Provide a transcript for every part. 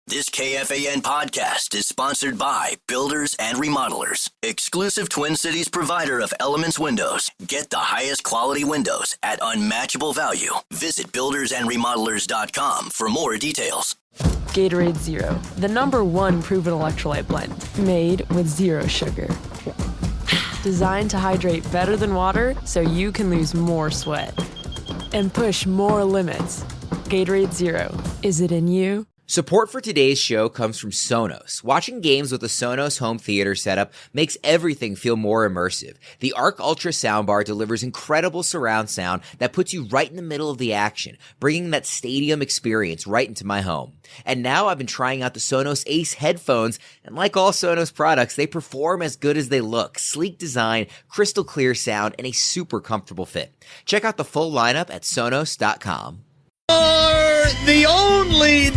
This KFAN podcast is sponsored by Builders and Remodelers, exclusive Twin Cities provider of Elements Windows. Get the highest quality windows at unmatchable value. Visit buildersandremodelers.com for more details. Gatorade Zero, the #1 proven electrolyte blend, made with zero sugar. Designed to hydrate better than water so you can lose more sweat and push more limits. Gatorade Zero, is it in you? Support for today's show comes from Sonos. Watching games with the Sonos home theater setup makes everything feel more immersive. The Arc Ultra soundbar delivers incredible surround sound that puts you right in the middle of the action, bringing that stadium experience right into my home. And now I've been trying out the Sonos Ace headphones, and like all Sonos products, they perform as good as they look. Sleek design, crystal clear sound, and a super comfortable fit. Check out the full lineup at Sonos.com.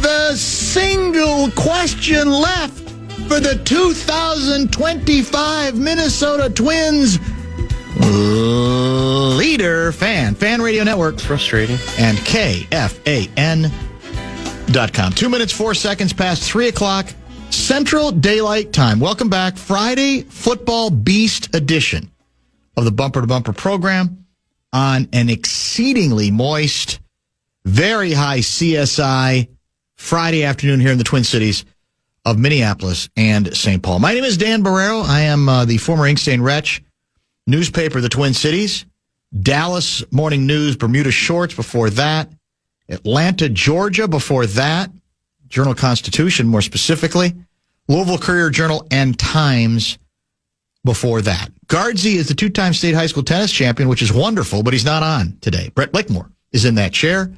The single question left for the 2025 Minnesota Twins leader fan radio network. Frustrating. And KFAN.com. 2 minutes, 4 seconds past 3 o'clock Central Daylight Time. Welcome back. Friday Football Beast edition of the Bumper to Bumper program on an exceedingly moist, very high CSI Friday afternoon here in the Twin Cities of Minneapolis and St. Paul. My name is Dan Barreiro. I am the former Inkstand Wretch, newspaper, the Twin Cities, Dallas Morning News, Bermuda Shorts before that, Atlanta, Georgia before that, Journal-Constitution more specifically, Louisville Courier-Journal and Times before that. Guardsy is the two-time state high school tennis champion, which is wonderful, but he's not on today. Brett Blakemore is in that chair,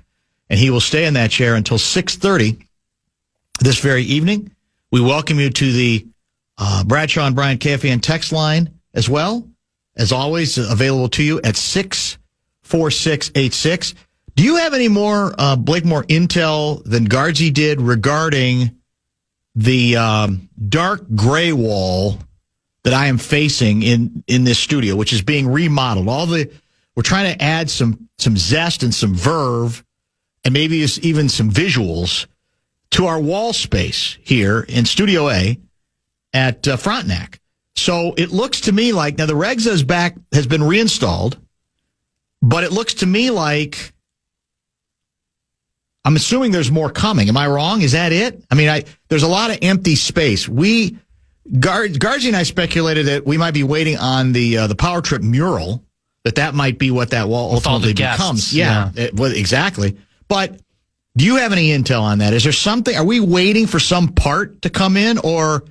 and he will stay in that chair until 6:30 this very evening. We welcome you to the Bradshaw and Bryant KFAN text line as well. As always, available to you at 64686. Do you have any more Blakemore intel than Guardsy did regarding the dark gray wall that I am facing in this studio, which is being remodeled? We're trying to add some zest and some verve, and maybe even some visuals to our wall space here in Studio A at Frontenac. So it looks to me like, now the Regs has been reinstalled, but it looks to me like, I'm assuming there's more coming. Am I wrong? Is that it? I mean, there's a lot of empty space. Guardsy and I speculated that we might be waiting on the Power Trip mural, that might be what that wall ultimately becomes. Yeah. Exactly. But do you have any intel on that? Is there something? Are we waiting for some part to come in, or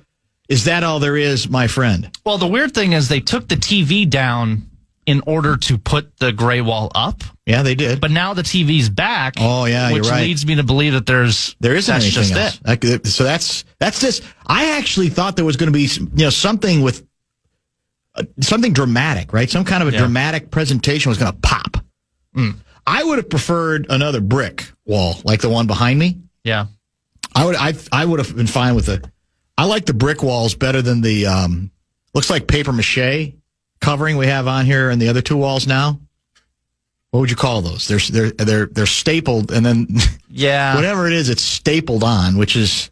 is that all there is, my friend? Well, the weird thing is they took the TV down in order to put the gray wall up. Yeah, they did. But now the TV's back. Oh, yeah, you're right. Which leads me to believe that there isn't anything else. So that's this. I actually thought there was going to be something with something dramatic, right? Some kind of a dramatic presentation was going to pop. Mm. I would have preferred another brick wall like the one behind me. Yeah. I would have been fine with it. I like the brick walls better than the looks like paper mache covering we have on here and the other two walls now. What would you call those? They're stapled, and then whatever it is, it's stapled on, which is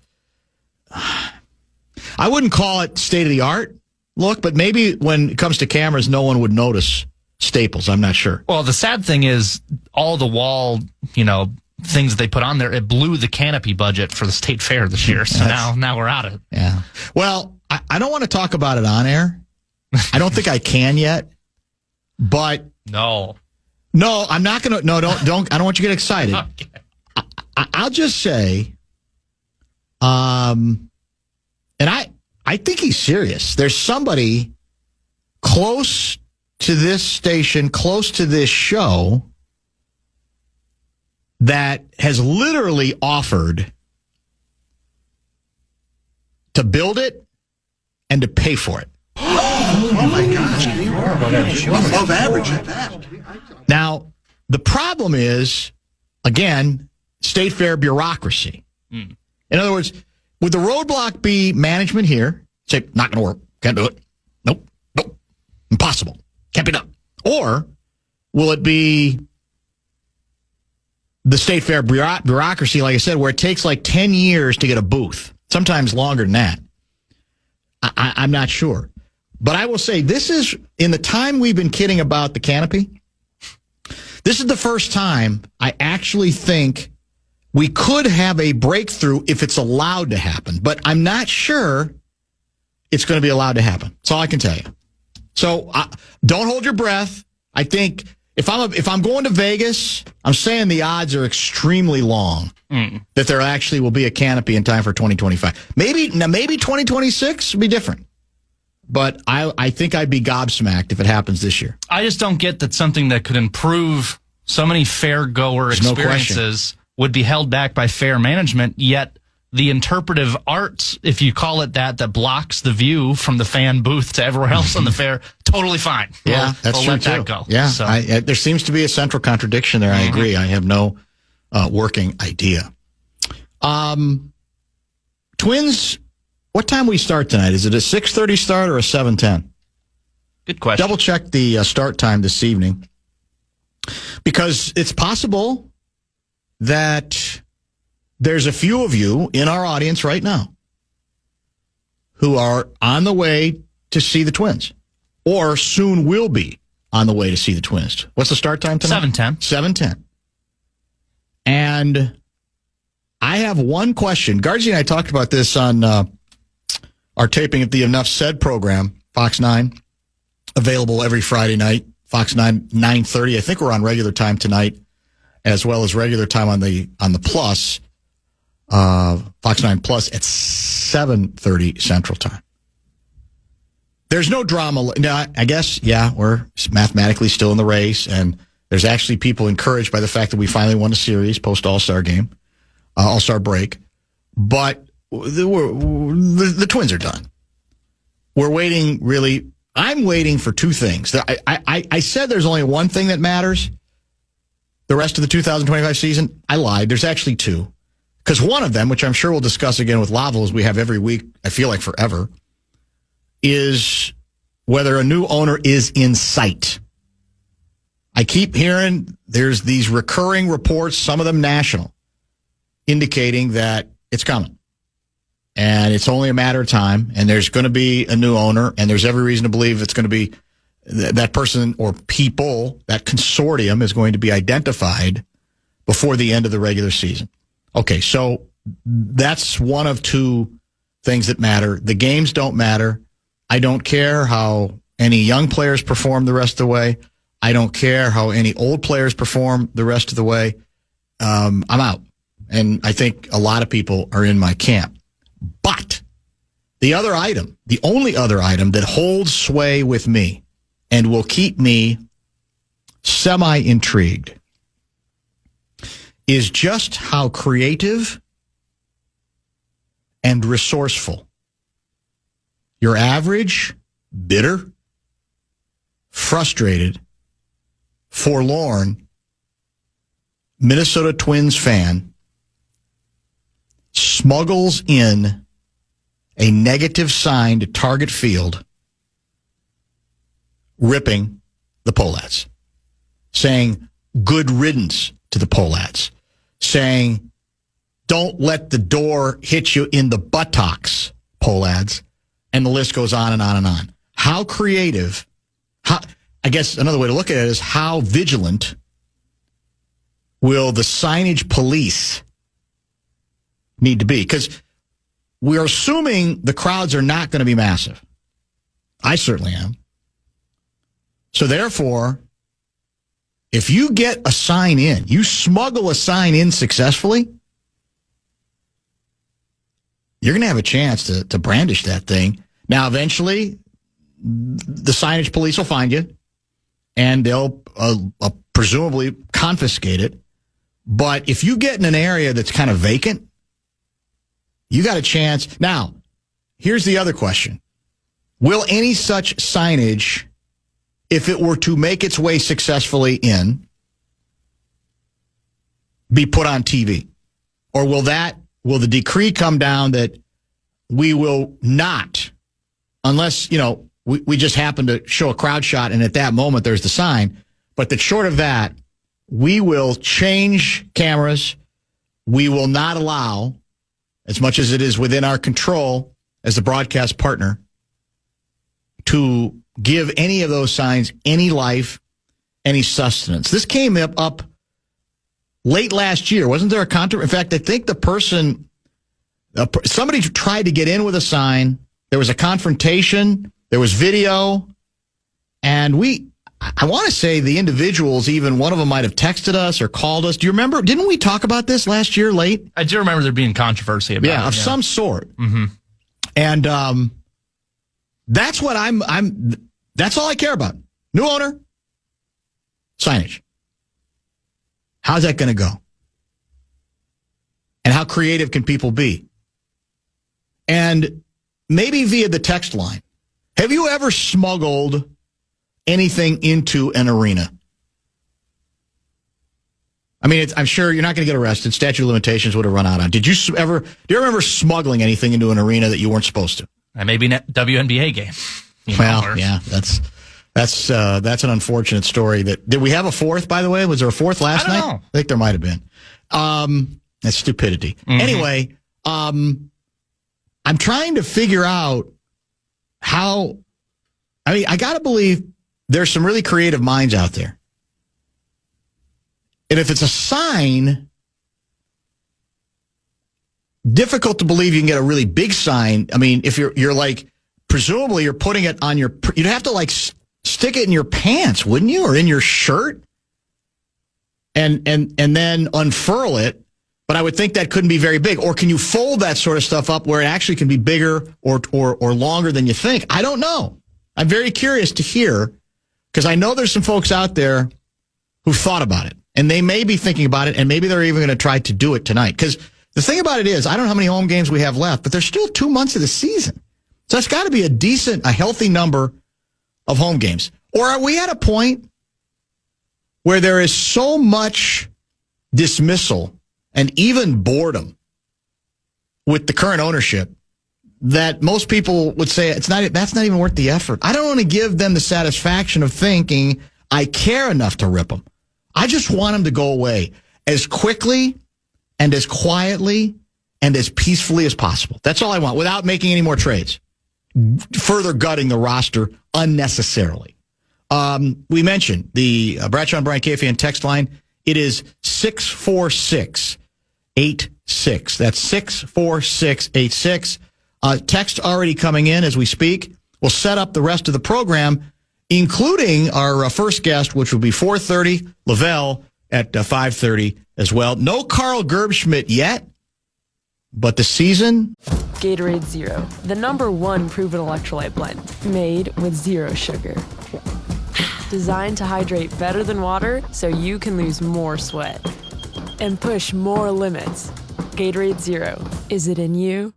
I wouldn't call it state of the art look, but maybe when it comes to cameras, no one would notice staples. I'm not sure. Well, the sad thing is all the wall, things that they put on there, it blew the canopy budget for the state fair this year. So now we're out of it. Yeah. Well, I don't want to talk about it on air. I don't think I can yet. But no, I'm not going to. No, don't. I don't want you to get excited. Okay. I'll just say, and I think he's serious. There's somebody close to this station, close to this show, that has literally offered to build it and to pay for it. Oh my gosh, you are above average at that. Now, the problem is, again, state fair bureaucracy. In other words, would the roadblock be management here? Say, not going to work. Can't do it. Nope. Impossible. Can't be done. Or will it be the State Fair bureaucracy, like I said, where it takes like 10 years to get a booth, sometimes longer than that. I'm not sure. But I will say this is, in the time we've been kidding about the canopy, this is the first time I actually think we could have a breakthrough if it's allowed to happen. But I'm not sure it's going to be allowed to happen. That's all I can tell you. So don't hold your breath. I think if I'm going to Vegas, I'm saying the odds are extremely long that there actually will be a canopy in time for 2025. Maybe 2026 will be different. But I think I'd be gobsmacked if it happens this year. I just don't get that something that could improve so many fair-goer experiences would be held back by fair management, yet the interpretive art, if you call it that blocks the view from the fan booth to everywhere else on the fair, totally fine. Yeah, that's true, let too. that go. Yeah, so. there seems to be a central contradiction there. I agree. I have no working idea. Twins, what time we start tonight? Is it a 6:30 start or a 7:10? Good question. Double check the start time this evening, because it's possible that there's a few of you in our audience right now who are on the way to see the Twins, or soon will be on the way to see the Twins. What's the start time tonight? 7:10. 7:10. And I have one question. Gargi and I talked about this on our taping at the Enough Said program, Fox 9, available every Friday night, Fox 9, 9:30. I think we're on regular time tonight, as well as regular time on the Plus, Fox 9 Plus at 7:30 Central Time. There's no drama. Now, I guess, yeah, we're mathematically still in the race, and there's actually people encouraged by the fact that we finally won a series post All-Star game, All-Star break. But the Twins are done. We're waiting, really. I'm waiting for two things. I said there's only one thing that matters the rest of the 2025 season. I lied. There's actually two. Because one of them, which I'm sure we'll discuss again with Lavo as we have every week, I feel like forever, is whether a new owner is in sight. I keep hearing there's these recurring reports, some of them national, indicating that it's coming. And it's only a matter of time, and there's going to be a new owner, and there's every reason to believe it's going to be that person or people, that consortium is going to be identified before the end of the regular season. Okay, so that's one of two things that matter. The games don't matter. I don't care how any young players perform the rest of the way. I don't care how any old players perform the rest of the way. I'm out. And I think a lot of people are in my camp. But the other item, the only other item that holds sway with me and will keep me semi-intrigued is just how creative and resourceful your average, bitter, frustrated, forlorn Minnesota Twins fan smuggles in a negative sign to Target Field, ripping the Pohlats, saying good riddance to the Pohlats, saying don't let the door hit you in the buttocks, Pohlads, and the list goes on and on and on. How creative, I guess another way to look at it is how vigilant will the signage police need to be? Because we're assuming the crowds are not going to be massive. I certainly am. So therefore, if you get a sign in, you smuggle a sign in successfully, you're going to have a chance to brandish that thing. Now, eventually, the signage police will find you, and they'll presumably confiscate it. But if you get in an area that's kind of vacant, you got a chance. Now, here's the other question. Will any such signage, if it were to make its way successfully in, be put on TV? Or will the decree come down that we will not, unless, we just happen to show a crowd shot and at that moment there's the sign, but that short of that, we will change cameras. We will not allow, as much as it is within our control as the broadcast partner, to give any of those signs any life, any sustenance. This came up late last year. Wasn't there a controversy? In fact, I think the person, somebody tried to get in with a sign. There was a confrontation. There was video. And I want to say the individuals, even one of them might have texted us or called us. Do you remember? Didn't we talk about this last year late? I do remember there being controversy about it. Yeah, of some sort. Mm-hmm. And that's what that's all I care about. New owner, signage. How's that going to go? And how creative can people be? And maybe via the text line. Have you ever smuggled anything into an arena? I mean, I'm sure you're not going to get arrested. Statute of limitations would have run out on. Do you remember smuggling anything into an arena that you weren't supposed to? Maybe WNBA game. Yeah, that's an unfortunate story. Did we have a fourth, by the way? Was there a fourth last night? Know. I think there might have been. That's stupidity. Mm-hmm. Anyway, I'm trying to figure out how. I mean, I got to believe there's some really creative minds out there. And if it's a sign, difficult to believe you can get a really big sign. I mean, if you're like, presumably you're putting it on you'd have to like stick it in your pants, wouldn't you? Or in your shirt and then unfurl it. But I would think that couldn't be very big. Or can you fold that sort of stuff up where it actually can be bigger or longer than you think? I don't know. I'm very curious to hear, because I know there's some folks out there who've thought about it. And they may be thinking about it, and maybe they're even going to try to do it tonight. Because the thing about it is, I don't know how many home games we have left, but there's still 2 months of the season. So it's got to be a healthy number of home games. Or are we at a point where there is so much dismissal and even boredom with the current ownership that most people would say that's not even worth the effort? I don't want to give them the satisfaction of thinking I care enough to rip them. I just want them to go away as quickly and as quietly and as peacefully as possible. That's all I want, without making any more trades, further gutting the roster unnecessarily. We mentioned the Bradshaw and Bryant KFAN text line. It is 64686. That's 64686. Text already coming in as we speak. We'll set up the rest of the program, including our first guest, which will be 4:30, Lavelle at 5:30 as well. No Carl Gerbschmidt yet, but the season. Gatorade Zero, the #1 proven electrolyte blend, made with zero sugar. Designed to hydrate better than water so you can lose more sweat and push more limits. Gatorade Zero, is it in you?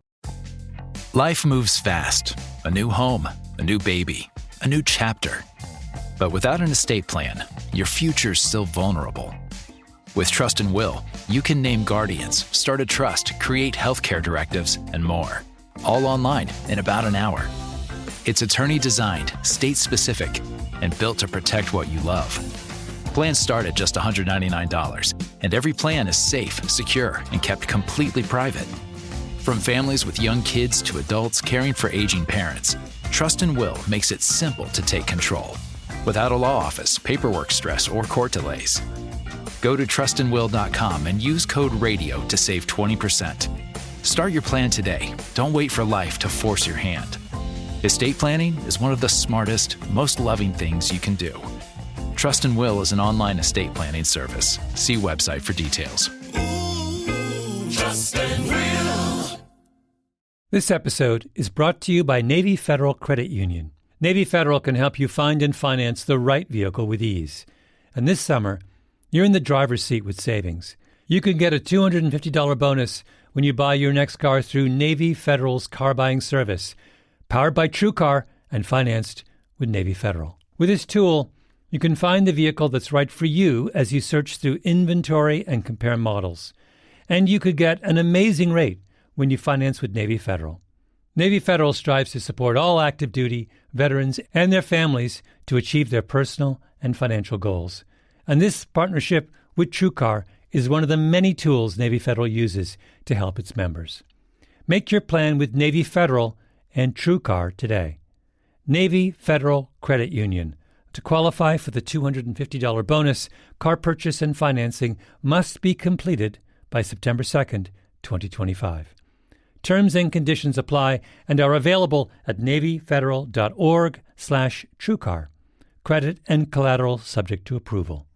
Life moves fast. A new home, a new baby, a new chapter. But without an estate plan, your future's still vulnerable. With Trust and Will, you can name guardians, start a trust, create healthcare directives, and more. All online in about an hour. It's attorney-designed, state-specific, and built to protect what you love. Plans start at just $199, and every plan is safe, secure, and kept completely private. From families with young kids to adults caring for aging parents, Trust and Will makes it simple to take control, without a law office, paperwork stress, or court delays. Go to trustandwill.com and use code RADIO to save 20%. Start your plan today. Don't wait for life to force your hand. Estate planning is one of the smartest, most loving things you can do. Trust and Will is an online estate planning service. See website for details. Trust and Will. This episode is brought to you by Navy Federal Credit Union. Navy Federal can help you find and finance the right vehicle with ease. And this summer, you're in the driver's seat with savings. You can get a $250 bonus when you buy your next car through Navy Federal's car buying service, powered by TrueCar and financed with Navy Federal. With this tool, you can find the vehicle that's right for you as you search through inventory and compare models. And you could get an amazing rate when you finance with Navy Federal. Navy Federal strives to support all active duty, veterans, and their families to achieve their personal and financial goals. And this partnership with TrueCar is one of the many tools Navy Federal uses to help its members. Make your plan with Navy Federal and TrueCar today. Navy Federal Credit Union. To qualify for the $250 bonus, car purchase and financing must be completed by September 2nd, 2025. Terms and conditions apply and are available at NavyFederal.org/TrueCar. Credit and collateral subject to approval.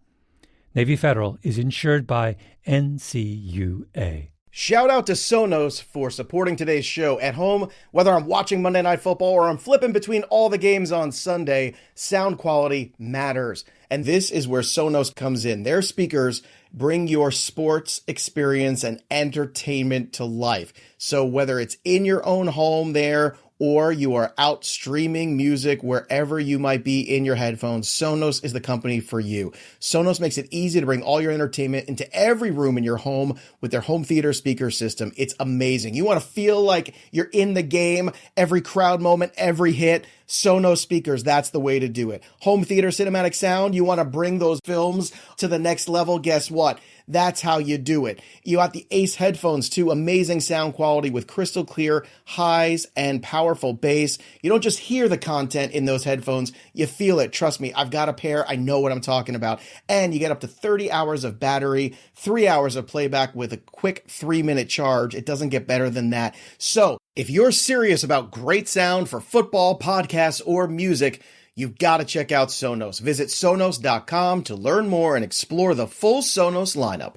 Navy Federal is insured by NCUA. Shout out to Sonos for supporting today's show. At home, whether I'm watching Monday Night Football or I'm flipping between all the games on Sunday, sound quality matters. And this is where Sonos comes in. Their speakers bring your sports experience and entertainment to life. So whether it's in your own home there or you are out streaming music wherever you might be in your headphones, Sonos is the company for you. Sonos makes it easy to bring all your entertainment into every room in your home with their home theater speaker system. It's amazing. You want to feel like you're in the game, every crowd moment, every hit. Sonos speakers, that's the way to do it. Home theater cinematic sound, you want to bring those films to the next level. Guess what? That's how you do it. You got the Ace headphones too. Amazing sound quality with crystal clear highs and powerful bass. You don't just hear the content in those headphones, you feel it. Trust me, I've got a pair. I know what I'm talking about. And you get up to 30 hours of battery, 3 hours of playback with a quick 3-minute charge. It doesn't get better than that. So if you're serious about great sound for football, podcasts, or music, you've got to check out Sonos. Visit Sonos.com to learn more and explore the full Sonos lineup.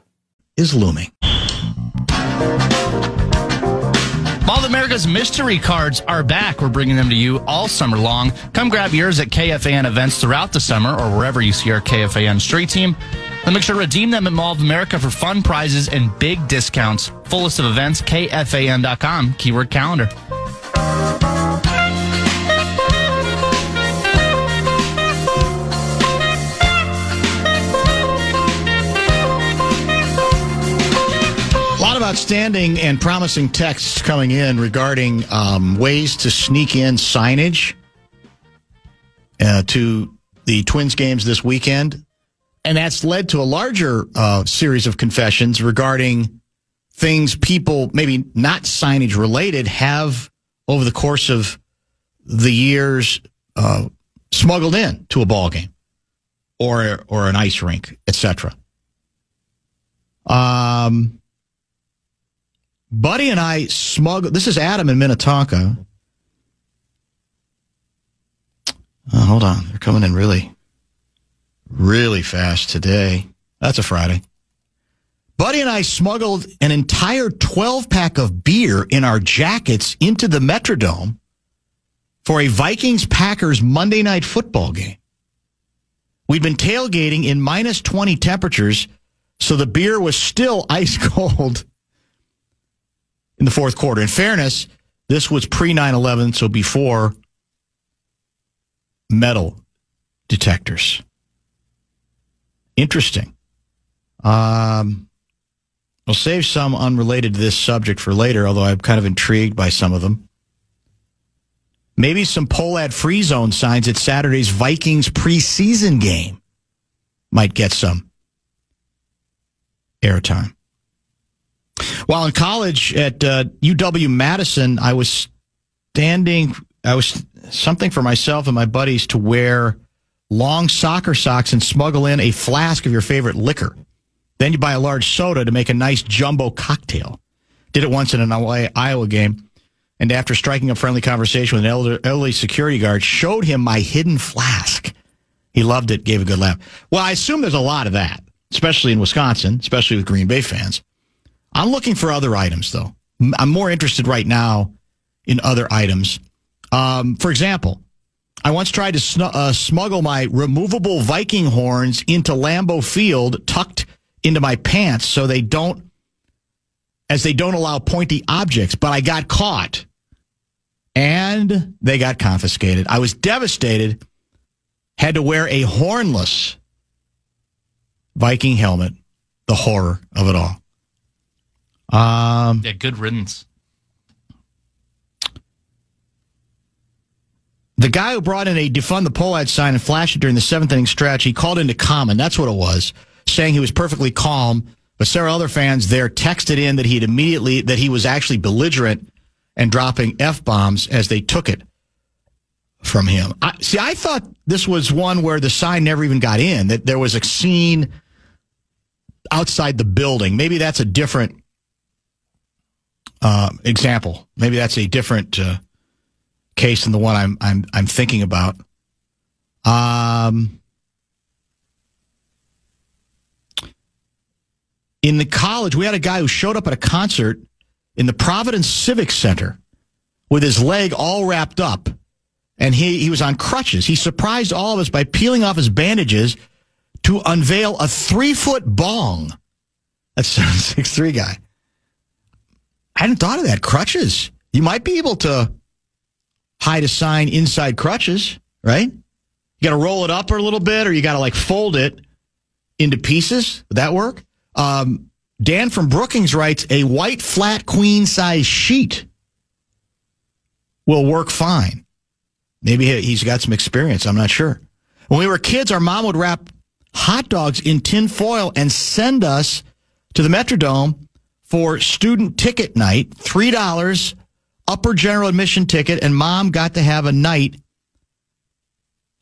Is looming. Mall of America's mystery cards are back. We're bringing them to you all summer long. Come grab yours at KFAN events throughout the summer or wherever you see our KFAN street team. And make sure to redeem them at Mall of America for fun prizes and big discounts. Full list of events, KFAN.com, keyword calendar. Outstanding and promising texts coming in regarding ways to sneak in signage to the Twins games this weekend. And that's led to a larger series of confessions regarding things people, maybe not signage related, have over the course of the years smuggled in to a ball game or an ice rink, etc. Buddy and I smuggled. This is Adam in Minnetonka. Hold on. They're coming in really, really fast today. That's a Friday. Buddy and I smuggled an entire 12-pack of beer in our jackets into the Metrodome for a Vikings-Packers Monday Night Football game. We'd been tailgating in minus 20 temperatures, so the beer was still ice cold in the fourth quarter. In fairness, this was pre-9/11, so before metal detectors. Interesting. I'll save some unrelated to this subject for later, although I'm kind of intrigued by some of them. Maybe some Polad free zone signs at Saturday's Vikings preseason game might get some airtime. While in college at UW-Madison, I was something for myself and my buddies to wear long soccer socks and smuggle in a flask of your favorite liquor. Then you buy a large soda to make a nice jumbo cocktail. Did it once in an Iowa game, and after striking a friendly conversation with an elderly security guard, showed him my hidden flask. He loved it, gave a good laugh. Well, I assume there's a lot of that, especially in Wisconsin, especially with Green Bay fans. I'm looking for other items, though. I'm more interested right now in other items. For example, I once tried to smuggle my removable Viking horns into Lambeau Field, tucked into my pants, so they don't allow pointy objects. But I got caught, and they got confiscated. I was devastated. Had to wear a hornless Viking helmet. The horror of it all. Yeah, good riddance. The guy who brought in a defund the Polad sign and flashed it during the 7th inning stretch, he called into common. That's what it was. saying he was perfectly calm, but several other fans there texted in that he was actually belligerent and dropping F-bombs as they took it from him. I thought this was one where the sign never even got in, that there was a scene outside the building. Maybe that's a different example. Maybe that's a different case than the one I'm thinking about. In the college, we had a guy who showed up at a concert in the Providence Civic Center with his leg all wrapped up, and he was on crutches. He surprised all of us by peeling off his bandages to unveil a 3-foot bong. That's a 6'3" guy. I hadn't thought of that. Crutches. You might be able to hide a sign inside crutches, right? You got to roll it up a little bit, or you got to fold it into pieces. Would that work? Dan from Brookings writes, a white flat queen size sheet will work fine. Maybe he's got some experience. I'm not sure. When we were kids, our mom would wrap hot dogs in tin foil and send us to the Metrodome for student ticket night, $3 upper general admission ticket, and mom got to have a night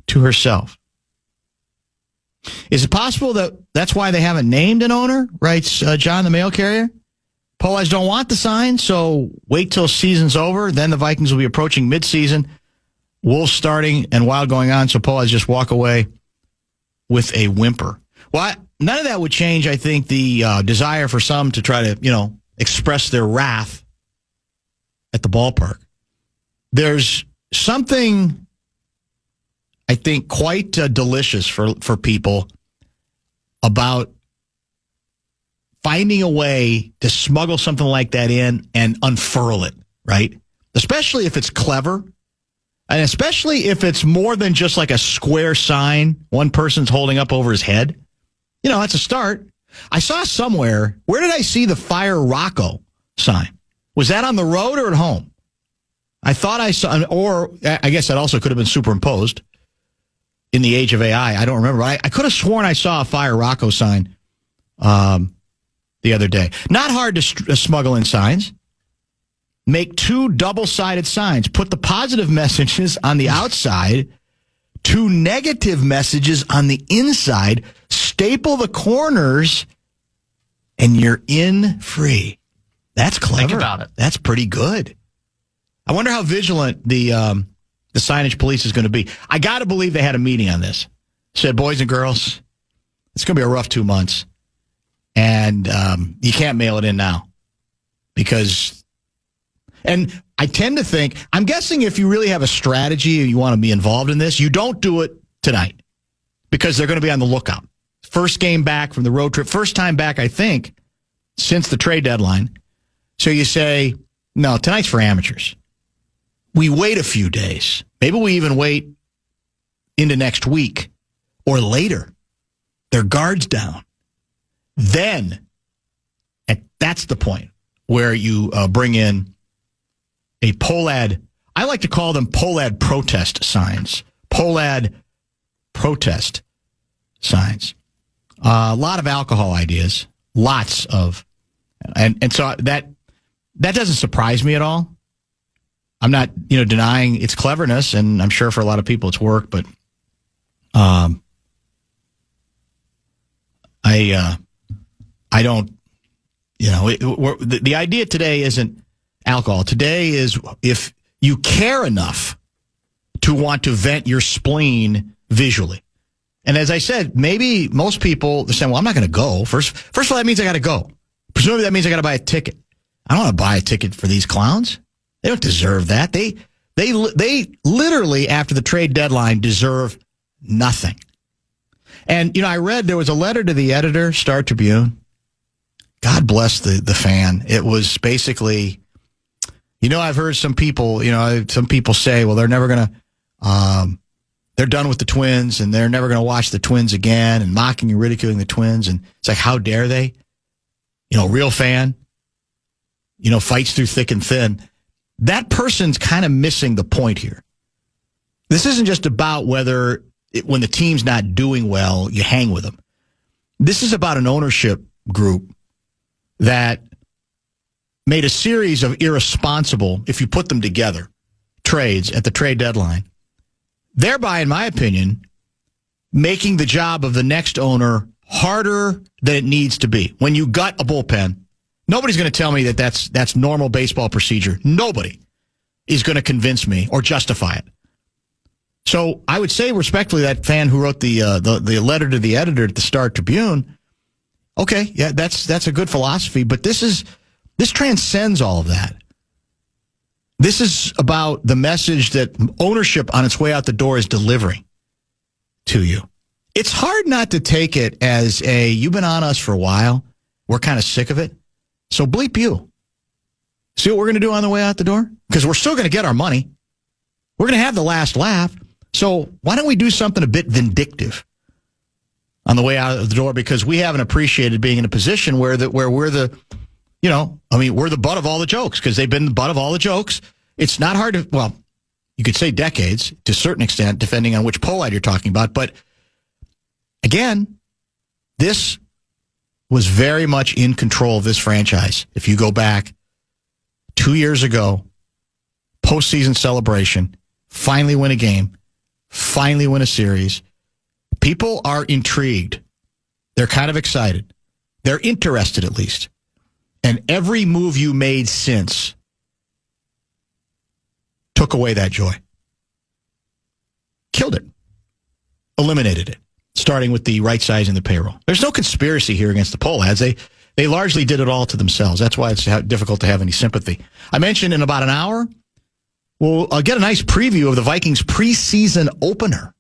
to herself. Is it possible that that's why they haven't named an owner, writes John, the mail carrier? Polaz don't want the sign, so wait till season's over. Then the Vikings will be approaching midseason. Wolves starting and Wild going on, so Polaz just walk away with a whimper. Well, none of that would change, I think, the desire for some to try to, express their wrath at the ballpark. There's something, I think, quite delicious for people about finding a way to smuggle something like that in and unfurl it, right? Especially if it's clever, and especially if it's more than just like a square sign one person's holding up over his head. That's a start. I saw somewhere, where did I see the Fire Rocco sign? Was that on the road or at home? I thought I saw, or I guess that also could have been superimposed in the age of AI. I don't remember. I could have sworn I saw a Fire Rocco sign the other day. Not hard to smuggle in signs. Make 2 double-sided signs. Put the positive messages on the outside, 2 negative messages on the inside. Staple the corners, and you're in free. That's clever. Think about it. That's pretty good. I wonder how vigilant the signage police is going to be. I got to believe they had a meeting on this. Said, boys and girls, it's going to be a rough 2 months. And you can't mail it in now. And I tend to think, I'm guessing if you really have a strategy and you want to be involved in this, you don't do it tonight because they're going to be on the lookout. First game back from the road trip. First time back, I think, since the trade deadline. So you say, no, tonight's for amateurs. We wait a few days. Maybe we even wait into next week or later. Their guard's down. Then, and that's the point where you bring in a POLAD. I like to call them POLAD protest signs. POLAD protest signs. A lot of alcohol ideas. Lots of. And so that doesn't surprise me at all. I'm not, denying its cleverness, and I'm sure for a lot of people it's work, but I don't, the idea today isn't alcohol. Today is if you care enough to want to vent your spleen visually. And as I said, maybe most people are saying, well, I'm not going to go. First of all, that means I got to go. Presumably that means I got to buy a ticket. I don't want to buy a ticket for these clowns. They don't deserve that. They literally, after the trade deadline, deserve nothing. And, I read there was a letter to the editor, Star Tribune. God bless the fan. It was basically, I've heard some people say, well, they're never going to, they're done with the Twins and they're never going to watch the Twins again, and mocking and ridiculing the Twins. And it's like, how dare they? Real fan, fights through thick and thin. That person's kind of missing the point here. This isn't just about whether when the team's not doing well, you hang with them. This is about an ownership group that made a series of irresponsible, if you put them together, trades at the trade deadline, thereby, in my opinion, making the job of the next owner harder than it needs to be. When you gut a bullpen, nobody's going to tell me that that's normal baseball procedure. Nobody is going to convince me or justify it. So I would say respectfully, that fan who wrote the letter to the editor at the Star Tribune, okay, yeah, that's a good philosophy, but this transcends all of that. This is about the message that ownership on its way out the door is delivering to you. It's hard not to take it as you've been on us for a while. We're kind of sick of it. So bleep you. See what we're going to do on the way out the door? Because we're still going to get our money. We're going to have the last laugh. So why don't we do something a bit vindictive on the way out of the door? Because we haven't appreciated being in a position where we're the, we're the butt of all the jokes, because they've been the butt of all the jokes. It's not hard to, well, you could say decades to a certain extent, depending on which poll ad you're talking about. But again, this was very much in control of this franchise. If you go back 2 years ago, postseason celebration, finally win a game, finally win a series. People are intrigued. They're kind of excited. They're interested, at least. And every move you made since took away that joy. Killed it. Eliminated it. Starting with the right sizing the payroll. There's no conspiracy here against the poll ads. They largely did it all to themselves. That's why it's difficult to have any sympathy. I mentioned in about an hour, I'll get a nice preview of the Vikings preseason opener.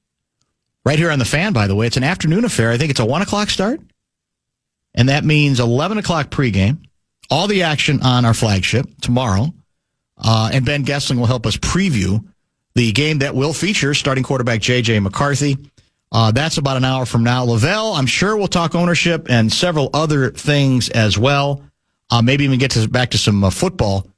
Right here on the Fan, by the way. It's an afternoon affair. I think it's a 1 o'clock start. And that means 11 o'clock pregame. All the action on our flagship tomorrow. And Ben Gessling will help us preview the game that will feature starting quarterback J.J. McCarthy. That's about an hour from now. Lavelle, I'm sure we'll talk ownership and several other things as well. Maybe even get back to some football,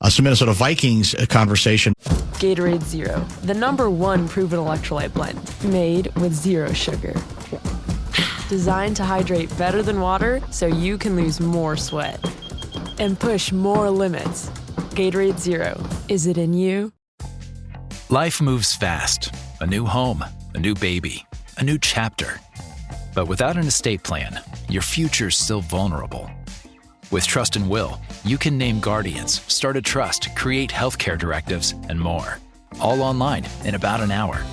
some Minnesota Vikings conversation. Gatorade Zero, the #1 proven electrolyte blend, made with zero sugar. Designed to hydrate better than water so you can lose more sweat and push more limits. Gatorade Zero, is it in you? Life moves fast. A new home, a new baby, a new chapter. But without an estate plan, your future's still vulnerable. With Trust and Will, you can name guardians, start a trust, create healthcare directives, and more. All online in about an hour.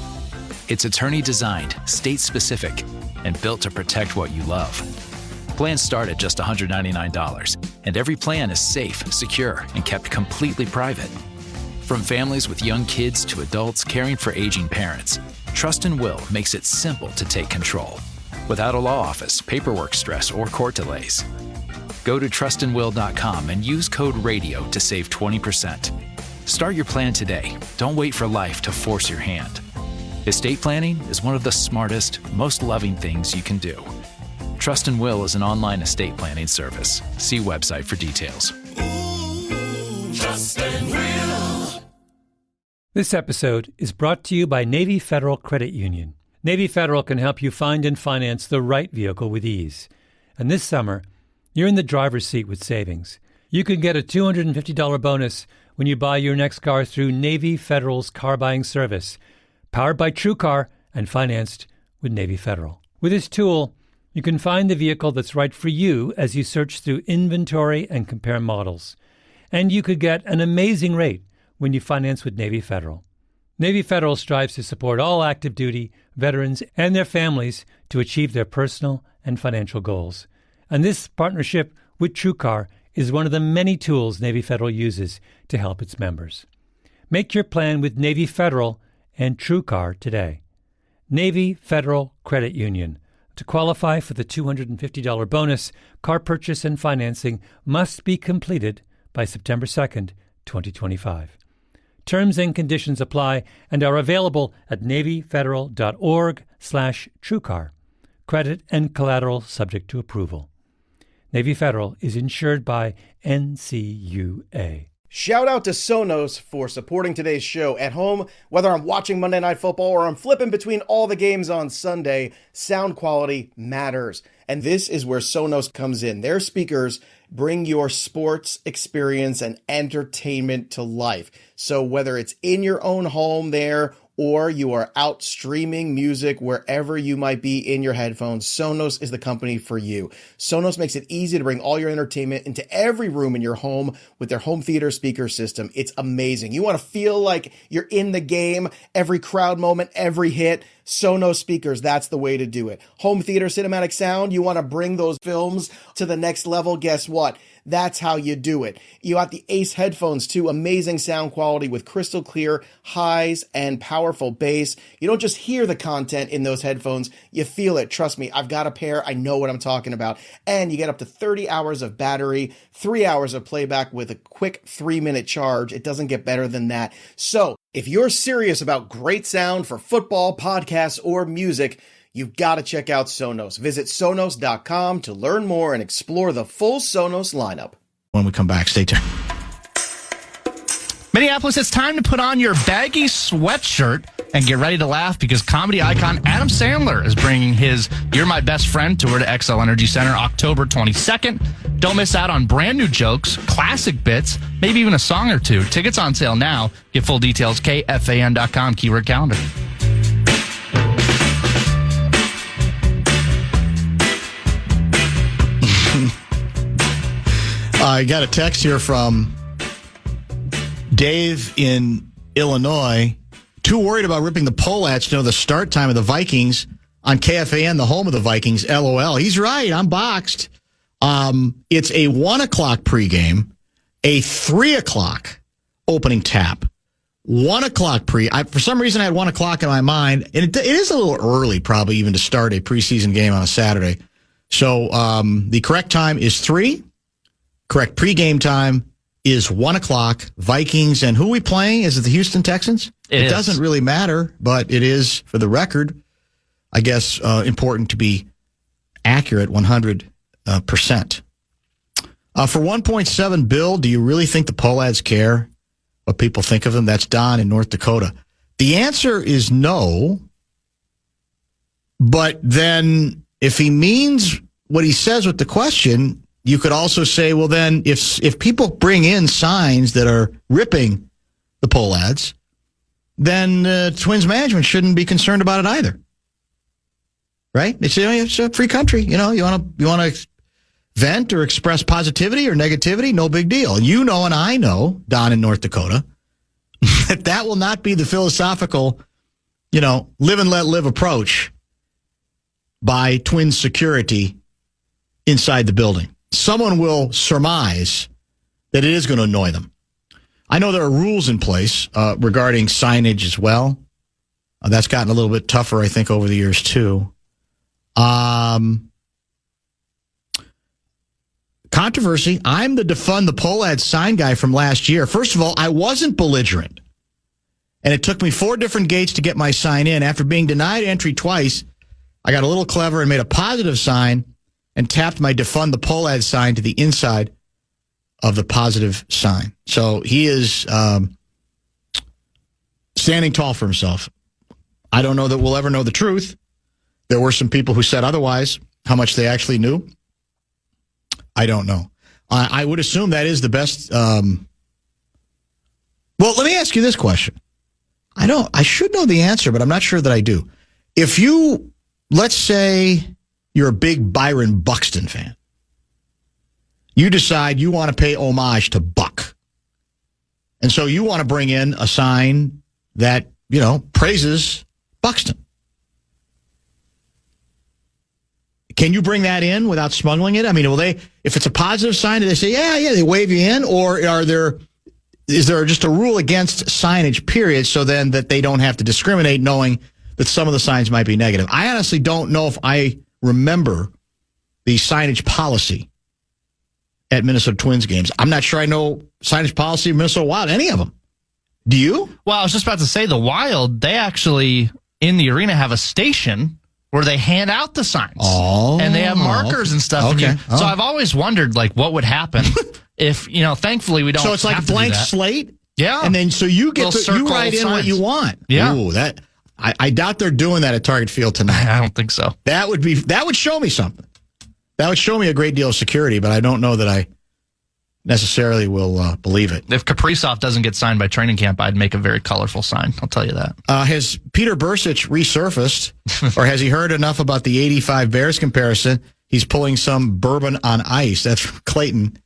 It's attorney-designed, state-specific, and built to protect what you love. Plans start at just $199, and every plan is safe, secure, and kept completely private. From families with young kids to adults caring for aging parents, Trust and Will makes it simple to take control, without a law office, paperwork stress, or court delays. Go to trustandwill.com and use code RADIO to save 20%. Start your plan today. Don't wait for life to force your hand. Estate planning is one of the smartest, most loving things you can do. Trust and Will is an online estate planning service. See website for details. Trust and Will. This episode is brought to you by Navy Federal Credit Union. Navy Federal can help you find and finance the right vehicle with ease. And this summer, you're in the driver's seat with savings. You can get a $250 bonus when you buy your next car through Navy Federal's car buying service, powered by TrueCar and financed with Navy Federal. With this tool, you can find the vehicle that's right for you as you search through inventory and compare models. And you could get an amazing rate when you finance with Navy Federal. Navy Federal strives to support all active duty, veterans, and their families to achieve their personal and financial goals. And this partnership with TrueCar is one of the many tools Navy Federal uses to help its members. Make your plan with Navy Federal and TrueCar today. Navy Federal Credit Union. To qualify for the $250 bonus, car purchase and financing must be completed by September 2nd, 2025. Terms and conditions apply and are available at NavyFederal.org/TrueCar. Credit and collateral subject to approval. Navy Federal is insured by NCUA. Shout out to Sonos for supporting today's show. At home, whether I'm watching Monday Night Football or I'm flipping between all the games on Sunday, sound quality matters. And this is where Sonos comes in. Their speakers bring your sports experience and entertainment to life. So whether it's in your own home there or you are out streaming music wherever you might be in your headphones, Sonos is the company for you. Sonos makes it easy to bring all your entertainment into every room in your home with their home theater speaker system. It's amazing. You want to feel like you're in the game, every crowd moment, every hit. Sonos speakers, that's the way to do it. Home theater cinematic sound, you want to bring those films to the next level. Guess what? That's how you do it. You got the Ace headphones too, amazing sound quality with crystal clear highs and powerful bass. You don't just hear the content in those headphones, you feel it. Trust me, I've got a pair. I know what I'm talking about. And you get up to 30 hours of battery, 3 hours of playback with a quick 3-minute charge. It doesn't get better than that. So if you're serious about great sound for football, podcasts, or music, you've got to check out Sonos. Visit Sonos.com to learn more and explore the full Sonos lineup. When we come back, stay tuned. Minneapolis, it's time to put on your baggy sweatshirt and get ready to laugh because comedy icon Adam Sandler is bringing his You're My Best Friend tour to XL Energy Center October 22nd. Don't miss out on brand new jokes, classic bits, maybe even a song or two. Tickets on sale now. Get full details, KFAN.com, keyword calendar. I got a text here from Dave in Illinois. Too worried about ripping the Poleats to know the start time of the Vikings on KFAN, the home of the Vikings. LOL. He's right. I'm boxed. It's a 1 o'clock pregame, a 3 o'clock opening tap. 1 o'clock for some reason I had 1 o'clock in my mind, and it is a little early probably even to start a preseason game on a Saturday. So the correct time is 3. Correct pregame time is 1 o'clock. Vikings, and who are we playing? Is it the Houston Texans? It doesn't really matter, but it is, for the record, I guess, important to be accurate 100%. For 1.7 Bill, do you really think the Poleats care what people think of them? That's Don in North Dakota. The answer is no, but then if he means what he says with the question, you could also say, well, then if people bring in signs that are ripping the Poleats, then Twins management shouldn't be concerned about it either, right? It's a free country. You want to vent or express positivity or negativity, no big deal. You know, and I know, Don in North Dakota, that will not be the philosophical, live and let live approach by Twins security inside the building. Someone will surmise that it is going to annoy them. I know there are rules in place regarding signage as well. That's gotten a little bit tougher, I think, over the years, too. Controversy. I'm the defund the Poleats sign guy from last year. First of all, I wasn't belligerent. And it took me 4 different gates to get my sign in. After being denied entry twice, I got a little clever and made a positive sign and tapped my defund the Poleats sign to the inside of the positive sign. So he is standing tall for himself. I don't know that we'll ever know the truth. There were some people who said otherwise. How much they actually knew, I don't know. I would assume that is the best. Well, let me ask you this question. I should know the answer, but I'm not sure that I do. If you, let's say, you're a big Byron Buxton fan. You decide you want to pay homage to Buck. And so you want to bring in a sign that, praises Buxton. Can you bring that in without smuggling it? I mean, will they, if it's a positive sign, do they say, yeah, they wave you in? Or is there just a rule against signage, period, so then that they don't have to discriminate knowing that some of the signs might be negative? I honestly don't know if I remember the signage policy at Minnesota Twins games. I'm not sure I know signage policy of Minnesota Wild, any of them. Do you? Well, I was just about to say the Wild, they actually, in the arena, have a station where they hand out the signs. Oh. And they have markers and stuff. Okay. So I've always wondered, what would happen if, thancfully we don't. So it's like have a blank to do that. slate? Yeah. And then so you get you write in what you want. Yeah. Ooh, I doubt they're doing that at Target Field tonight. I don't think so. That would show me something. That would show me a great deal of security, but I don't know that I necessarily will believe it. If Kaprizov doesn't get signed by training camp, I'd make a very colorful sign. I'll tell you that. Has Peter Bursic resurfaced, or has he heard enough about the 85 Bears comparison? He's pulling some bourbon on ice. That's from Clayton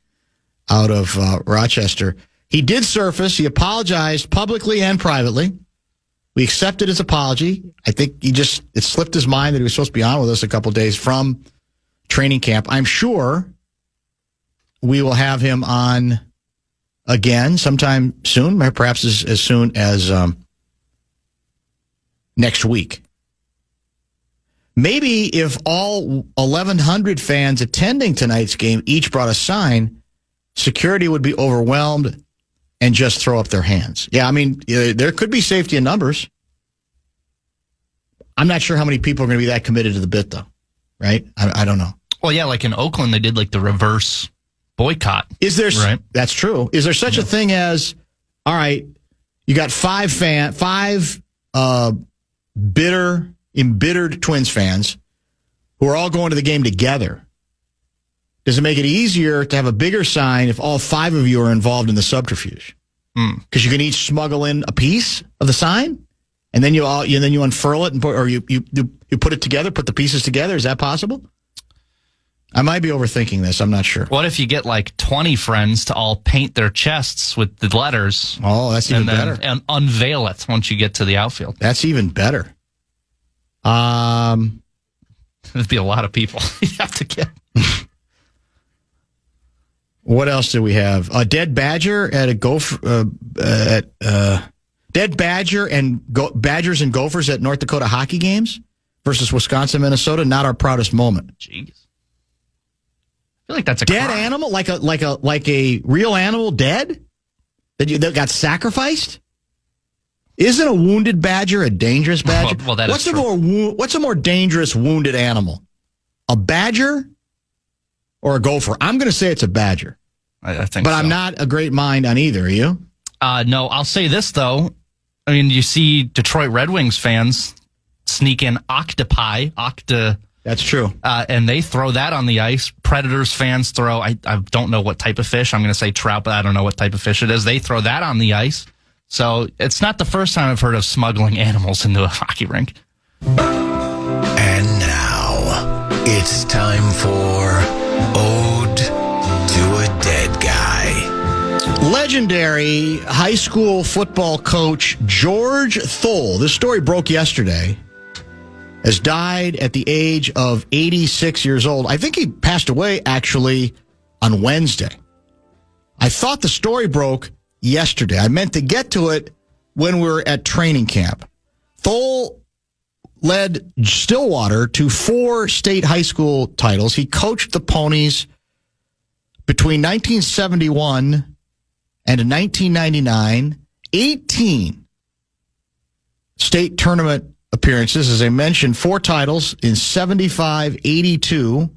out of Rochester. He did surface. He apologized publicly and privately. We accepted his apology. I think it slipped his mind that he was supposed to be on with us a couple days from training camp. I'm sure we will have him on again sometime soon, perhaps as soon as next week. Maybe if all 1,100 fans attending tonight's game each brought a sign, security would be overwhelmed and just throw up their hands. Yeah, I mean, there could be safety in numbers. I'm not sure how many people are going to be that committed to the bit, though, right? I don't know. Well, yeah, like in Oakland, they did like the reverse boycott. Is there? Right? That's true. Is there such a thing as, all right, you got five embittered Twins fans who are all going to the game together? Does it make it easier to have a bigger sign if all five of you are involved in the subterfuge? Because you can each smuggle in a piece of the sign, and then you unfurl it, or you put it together, put the pieces together. Is that possible? I might be overthinking this. I'm not sure. What if you get like 20 friends to all paint their chests with the letters? Oh, that's even better. And unveil it once you get to the outfield. That's even better. There'd be a lot of people you have to get. What else do we have? A dead badger at a gopher dead badger and Badgers and Gophers at North Dakota hockey games versus Wisconsin, Minnesota. Not our proudest moment. Jeez. I feel like that's a dead crime. animal, like a real animal dead that got sacrificed. Isn't a wounded badger a dangerous badger? Well, that is true. What's a more dangerous wounded animal? A badger or a gopher? I'm going to say it's a badger. I think but so. I'm not a great mind on either. Are you? No, I'll say this, though. I mean, you see Detroit Red Wings fans sneak in octopi. That's true. And they throw that on the ice. Predators fans throw, I don't know what type of fish. I'm going to say trout, but I don't know what type of fish it is. They throw that on the ice. So it's not the first time I've heard of smuggling animals into a hockey rink. And now it's time for Ode to a Dead Guy. Legendary high school football coach George Thole, this story broke yesterday, has died at the age of 86 years old. I think he passed away, actually, on Wednesday. I thought the story broke yesterday. I meant to get to it when we were at training camp. Thole led Stillwater to 4 state high school titles. He coached the Ponies between 1971 and 1999. 18 state tournament appearances. As I mentioned, 4 titles in 75, 82,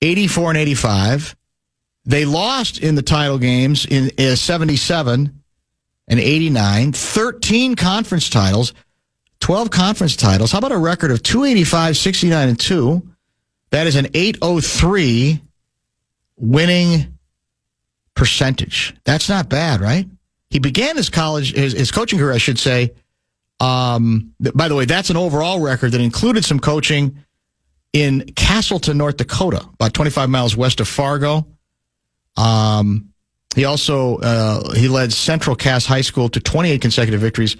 84, and 85. They lost in the title games in 77 and 89. 13 conference titles, 12 conference titles. How about a record of 285, 69, and 2? That is an 803 winning percentage. That's not bad, right? He began his coaching career, I should say. By the way, that's an overall record that included some coaching in Castleton, North Dakota, about 25 miles west of Fargo. He also he led Central Cass High School to 28 consecutive victories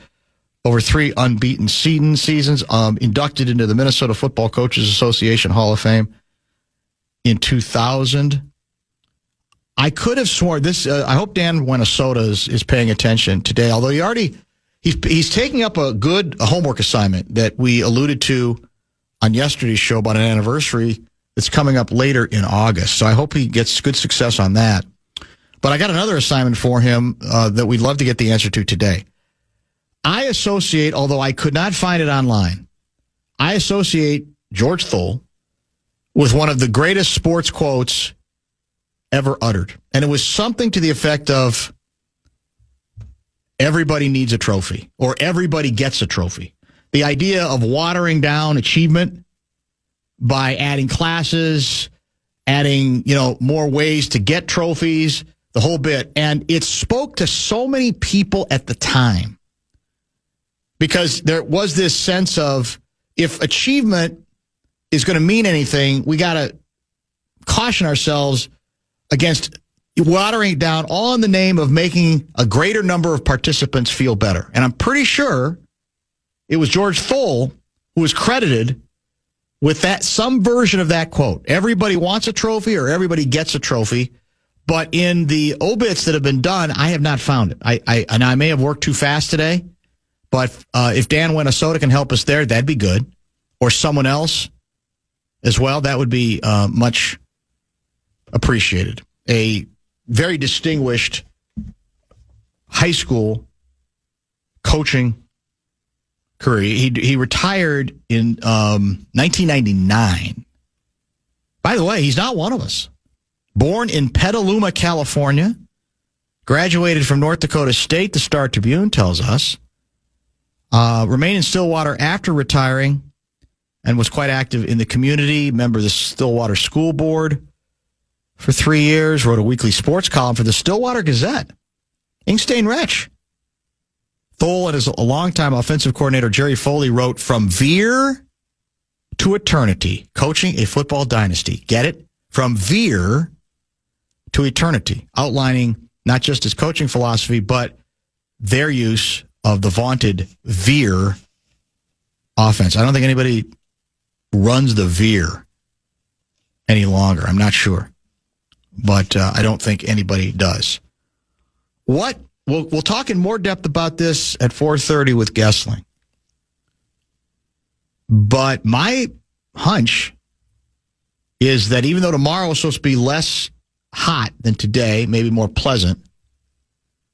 over 3 unbeaten seasons. Inducted into the Minnesota Football Coaches Association Hall of Fame in 2000. I could have sworn this. I hope Dan Minnesota is paying attention today, although he's taking up a good homework assignment that we alluded to on yesterday's show about an anniversary that's coming up later in August. So I hope he gets good success on that. But I got another assignment for him that we'd love to get the answer to today. I associate, although I could not find it online, I associate George Thole with one of the greatest sports quotes ever uttered. And it was something to the effect of everybody needs a trophy or everybody gets a trophy. The idea of watering down achievement by adding classes, adding, more ways to get trophies, the whole bit. And it spoke to so many people at the time because there was this sense of if achievement is going to mean anything, we got to caution ourselves against watering it down all in the name of making a greater number of participants feel better. And I'm pretty sure it was George Thole who was credited with that, some version of that quote. Everybody wants a trophy or everybody gets a trophy. But in the obits that have been done, I have not found it. I may have worked too fast today, but if Dan Winnesota can help us there, that'd be good. Or someone else as well, that would be much appreciated. A very distinguished high school coaching career. He retired in 1999. By the way, he's not one of us. Born in Petaluma, California. Graduated from North Dakota State, the Star Tribune tells us. Remained in Stillwater after retiring and was quite active in the community. Member of the Stillwater School Board for 3 years. Wrote a weekly sports column for the Stillwater Gazette. Inkstein Wretch. Thole and his longtime offensive coordinator, Jerry Foley, wrote From Veer to Eternity, Coaching a Football Dynasty. Get it? From Veer to Eternity, outlining not just his coaching philosophy, but their use of the vaunted Veer offense. I don't think anybody runs the Veer any longer. I'm not sure. But I don't think anybody does. We'll talk in more depth about this at 4:30 with Gessling. But my hunch is that even though tomorrow is supposed to be less hot than today, maybe more pleasant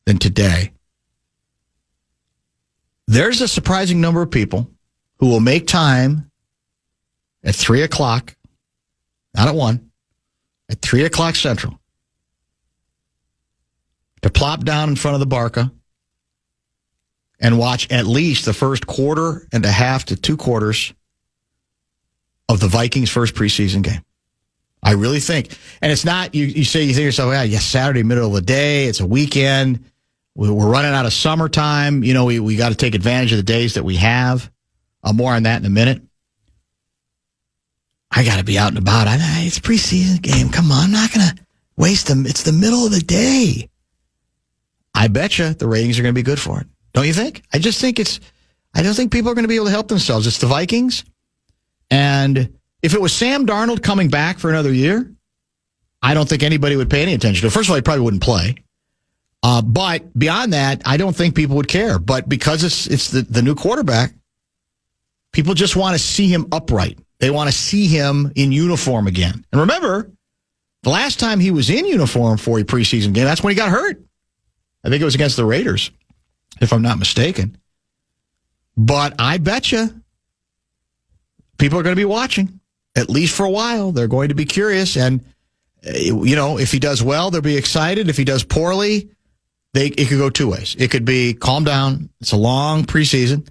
than today, there's a surprising number of people who will make time at 3 o'clock, not at 1, at 3 o'clock Central, to plop down in front of the Barca and watch at least the first quarter and a half to 2 quarters of the Vikings' first preseason game. I really think. And it's not, you think to yourself, yes, Saturday, middle of the day, it's a weekend, we're running out of summertime, we got to take advantage of the days that we have. More on that in a minute. I got to be out and about. It's a preseason game. Come on, I'm not going to waste them. It's the middle of the day. I bet you the ratings are going to be good for it. Don't you think? I don't think people are going to be able to help themselves. It's the Vikings. And if it was Sam Darnold coming back for another year, I don't think anybody would pay any attention to it. First of all, he probably wouldn't play. But beyond that, I don't think people would care. But because it's the new quarterback, people just want to see him upright. They want to see him in uniform again. And remember, the last time he was in uniform for a preseason game, that's when he got hurt. I think it was against the Raiders, if I'm not mistaken. But I bet you people are going to be watching, at least for a while. They're going to be curious. And, if he does well, they'll be excited. If he does poorly, it could go two ways. It could be, calm down, it's a long preseason.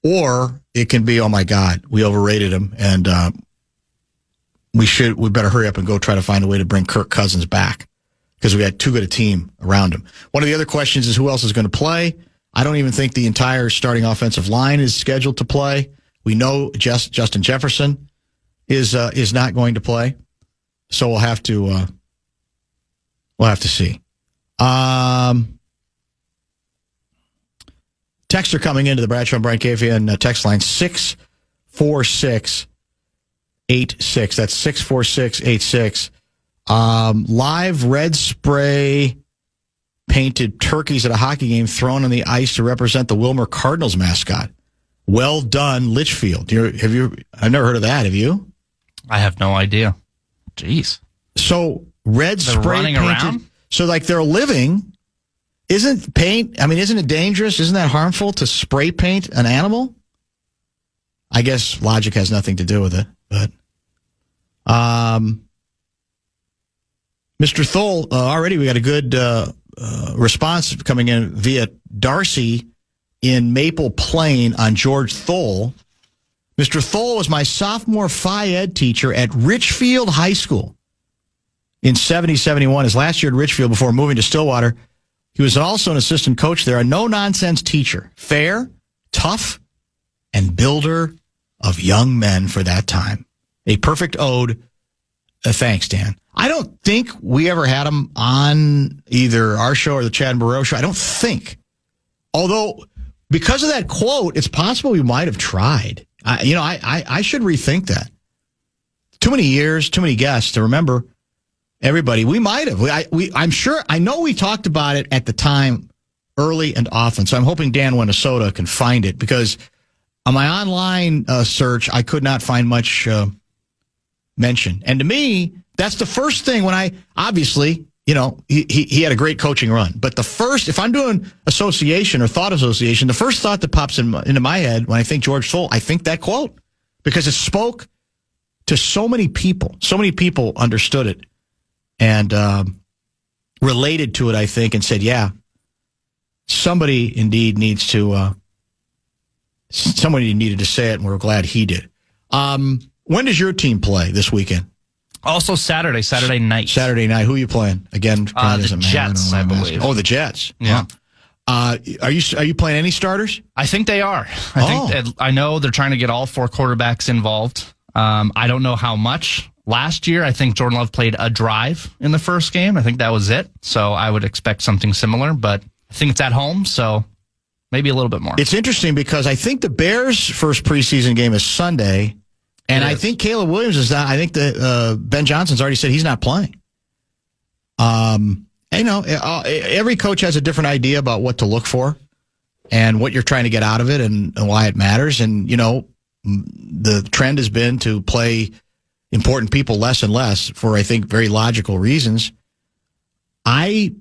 Or it can be, oh, my God, we overrated him, and we better hurry up and go try to find a way to bring Kirk Cousins back because we had too good a team around him. One of the other questions is who else is going to play. I don't even think the entire starting offensive line is scheduled to play. We know Justin Jefferson is not going to play, so we'll have to see. Texts are coming into the Bradshaw and Brian KFAN text line 64686. That's 64686. Live red spray painted turkeys at a hockey game thrown on the ice to represent the Wilmer Cardinals mascot. Well done, Litchfield. I've never heard of that. Have you? I have no idea. Jeez. So red spray running painted. Around? So like they're living. Isn't it dangerous? Isn't that harmful to spray paint an animal? I guess logic has nothing to do with it, but Mr. Thole, already we got a good response coming in via Darcy in Maple Plain on George Thole. Mr. Thole was my sophomore Phi Ed teacher at Richfield High School in 70-71. His last year at Richfield before moving to Stillwater. He was also an assistant coach there, a no-nonsense teacher. Fair, tough, and builder of young men for that time. A perfect ode. Thanks, Dan. I don't think we ever had him on either our show or the Chad Barreiro show. I don't think. Although, because of that quote, it's possible we might have tried. I should rethink that. Too many years, too many guests to remember everybody. We might have. I'm sure. I know we talked about it at the time early and often. So I'm hoping Dan Minnesota can find it, because on my online search, I could not find much mention. And to me, that's the first thing when obviously, he had a great coaching run. But the first, if I'm doing association or thought association, the first thought that pops into my head when I think George Thole, I think that quote, because it spoke to so many people. So many people understood it and related to it, I think, and said, yeah, somebody indeed needs to, somebody needed to say it, and we're glad he did. When does your team play this weekend? Also Saturday night. Saturday night. Who are you playing? Again, the Jets, I believe. Oh, the Jets. Yeah. Are you playing any starters? I think they are. I know they're trying to get all 4 quarterbacks involved. I don't know how much. Last year, I think Jordan Love played a drive in the first game. I think that was it. So I would expect something similar, but I think it's at home, so maybe a little bit more. It's interesting because I think the Bears' first preseason game is Sunday, and I think Caleb Williams is not. I think Ben Johnson's already said he's not playing. Every coach has a different idea about what to look for and what you're trying to get out of it and why it matters. And, the trend has been to play important people less and less for, I think, very logical reasons. I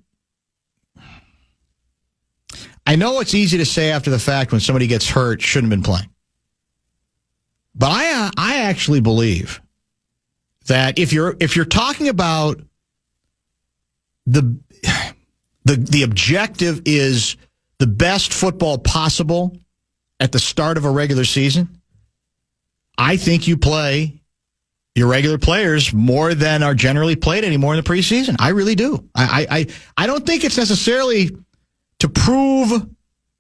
know it's easy to say after the fact when somebody gets hurt, shouldn't have been playing. But I actually believe that if you're talking about the objective is the best football possible at the start of a regular season, I think you play your regular players more than are generally played anymore in the preseason. I really do. I don't think it's necessarily to prove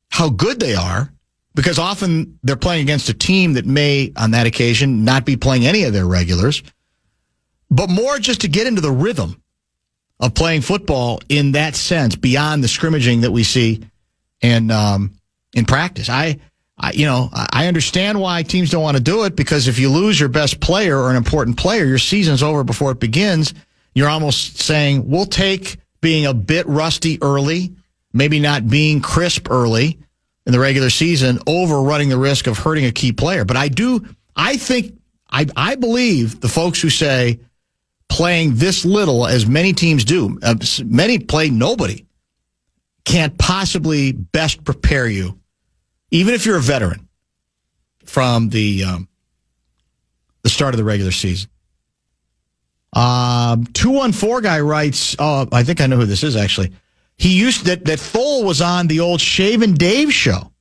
how good they are, because often they're playing against a team that may, on that occasion, not be playing any of their regulars, but more just to get into the rhythm of playing football in that sense, beyond the scrimmaging that we see in practice. I understand why teams don't want to do it, because if you lose your best player or an important player, your season's over before it begins. You're almost saying, we'll take being a bit rusty early, maybe not being crisp early in the regular season, over running the risk of hurting a key player. But I believe the folks who say playing this little, as many teams do, many play nobody, can't possibly best prepare you, even if you're a veteran, from the start of the regular season. 214 guy writes, I think I know who this is actually. He used that Thole was on the old Shaven Dave show.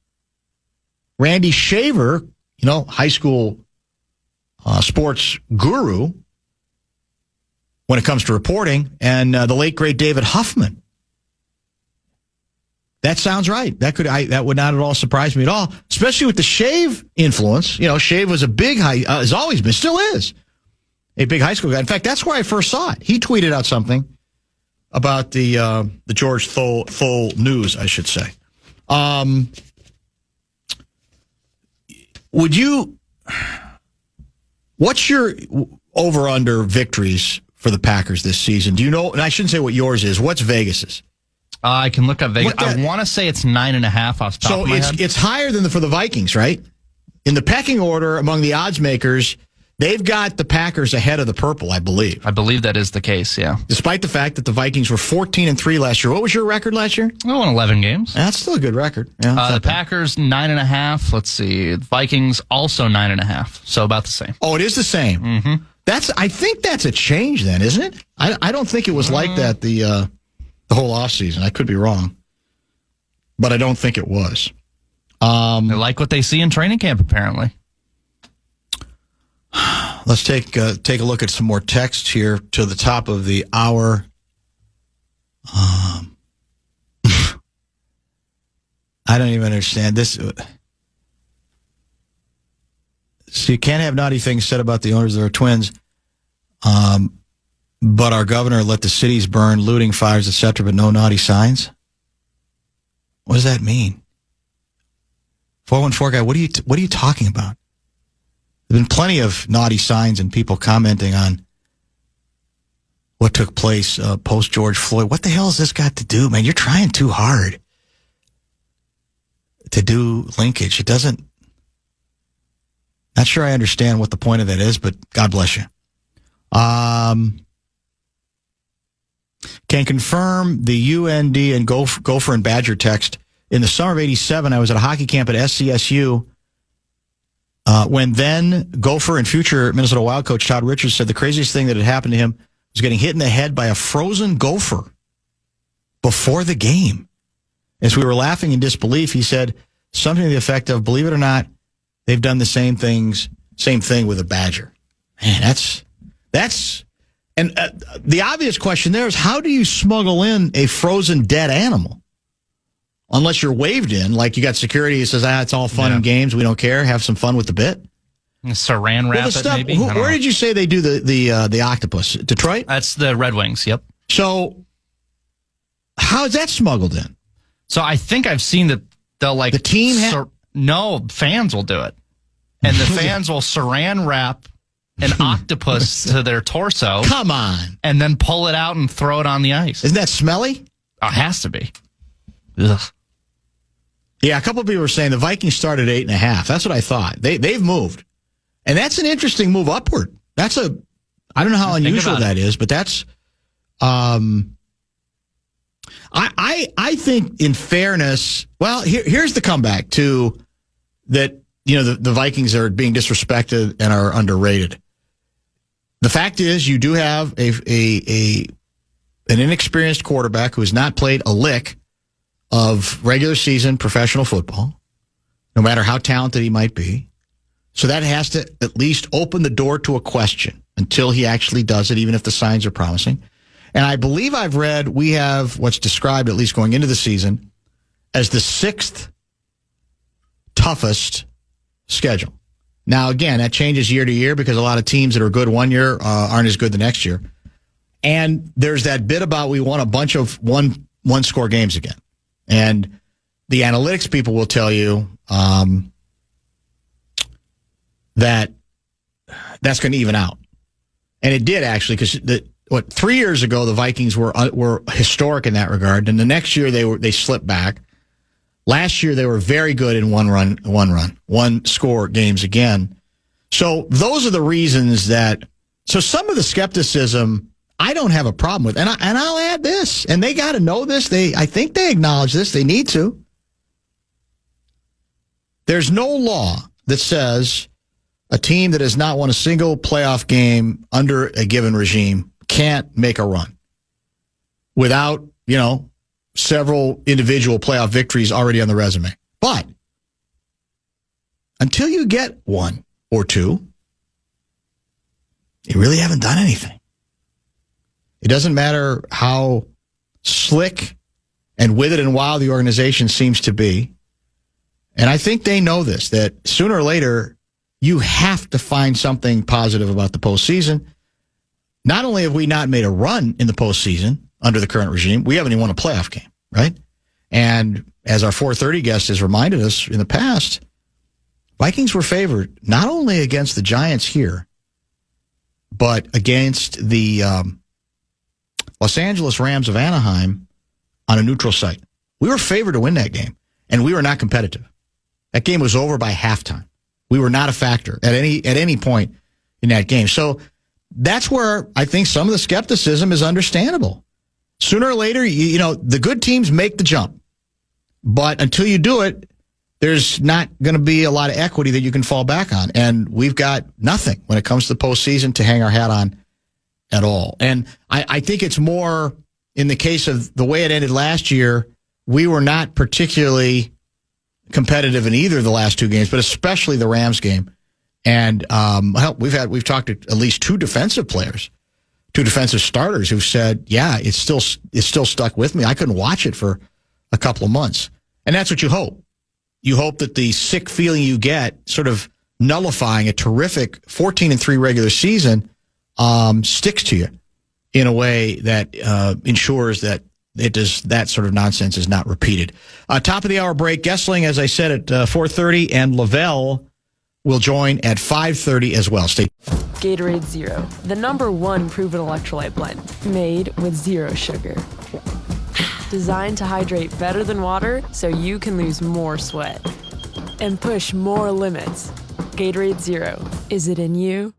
Randy Shaver, high school sports guru when it comes to reporting, and the late great David Huffman. That sounds right. That would not at all surprise me at all, especially with the Shave influence. Shave was a big has always been, still is a big high school guy. In fact, that's where I first saw it. He tweeted out something about the George Thole news, I should say. What's your over-under victories for the Packers this season? Do you know? And I shouldn't say what yours is. What's Vegas's? I can look up Vegas. I want to say it's 9.5 off the top of my head. So it's higher than for the Vikings, right? In the pecking order among the odds makers, they've got the Packers ahead of the Purple, I believe. I believe that is the case, yeah. Despite the fact that the Vikings were 14-3 last year. What was your record last year? I won 11 games. That's still a good record. Yeah, the Packers, 9.5. Let's see. The Vikings, also 9.5. So about the same. Oh, it is the same. Mm-hmm. I think that's a change then, isn't it? I don't think it was like that the whole offseason. I could be wrong. But I don't think it was. They like what they see in training camp, apparently. Let's take a look at some more text here to the top of the hour. I don't even understand this. So you can't have naughty things said about the owners of our Twins, but our governor let the cities burn, looting, fires, etc., but no naughty signs? What does that mean? 414 guy, what are you talking about? There have been plenty of naughty signs and people commenting on what took place post George Floyd. What the hell has this got to do, man? You're trying too hard to do linkage. It doesn't. Not sure I understand what the point of that is, but God bless you. Can confirm the UND and Gopher and Badger text. In the summer of '87, I was at a hockey camp at SCSU when then Gopher and future Minnesota Wild coach Todd Richards said the craziest thing that had happened to him was getting hit in the head by a frozen gopher before the game. As we were laughing in disbelief, he said something to the effect of, believe it or not, they've done the same thing with a badger. Man, that's, and the obvious question there is, how do you smuggle in a frozen dead animal? Unless you're waved in, like you got security who says, it's all fun and games, we don't care, have some fun with the bit. Saran wrap it, maybe? Where did you say they do the octopus? Detroit? That's the Red Wings, yep. So, how is that smuggled in? So I think I've seen that they'll the team. No, fans will do it, and the fans will saran wrap an octopus to their torso. Come on, and then pull it out and throw it on the ice. Isn't that smelly? Oh, it has to be. Ugh. Yeah, a couple of people were saying the Vikings started 8.5. That's what I thought. They've moved, and that's an interesting move upward. I don't know how unusual that is, but that's. I think, in fairness, well, here's the comeback to that. The Vikings are being disrespected and are underrated. The fact is, you do have an inexperienced quarterback who has not played a lick of regular season professional football, no matter how talented he might be. So that has to at least open the door to a question until he actually does it, even if the signs are promising. And I believe I've read we have what's described, at least going into the season, as the 6th toughest schedule. Now, again, that changes year to year because a lot of teams that are good one year aren't as good the next year. And there's that bit about we won a bunch of one-score games again. And the analytics people will tell you that that's going to even out. And it did, actually, because 3 years ago, the Vikings were historic in that regard. And the next year, they slipped back. Last year, they were very good in one-score games again. So those are the reasons that. So some of the skepticism, I don't have a problem with, and I'll add this, and they got to know this. I think they acknowledge this. They need to. There's no law that says a team that has not won a single playoff game under a given regime can't make a run without, several individual playoff victories already on the resume. But until you get one or two, you really haven't done anything. It doesn't matter how slick and with it and wild the organization seems to be. And I think they know this, that sooner or later, you have to find something positive about the postseason. Not only have we not made a run in the postseason under the current regime, we haven't even won a playoff game, right? And as our 430 guest has reminded us in the past, Vikings were favored not only against the Giants here, but against the Los Angeles Rams of Anaheim on a neutral site. We were favored to win that game, and we were not competitive. That game was over by halftime. We were not a factor at any point in that game. So that's where I think some of the skepticism is understandable. Sooner or later, the good teams make the jump. But until you do it, there's not going to be a lot of equity that you can fall back on. And we've got nothing when it comes to the postseason to hang our hat on at all. And I think it's more in the case of the way it ended last year, we were not particularly competitive in either of the last two games, but especially the Rams game. And we've talked to at least two defensive players, two defensive starters who said, yeah, it's still stuck with me. I couldn't watch it for a couple of months. And that's what you hope. You hope that the sick feeling you get sort of nullifying a terrific 14-3 regular season sticks to you in a way that ensures that that sort of nonsense is not repeated. Top of the hour break, Gessling, as I said, at 4:30, and Lavelle will join at 5:30 as well. Stay. Gatorade Zero, the #1 proven electrolyte blend, made with zero sugar. Designed to hydrate better than water so you can lose more sweat and push more limits. Gatorade Zero, is it in you?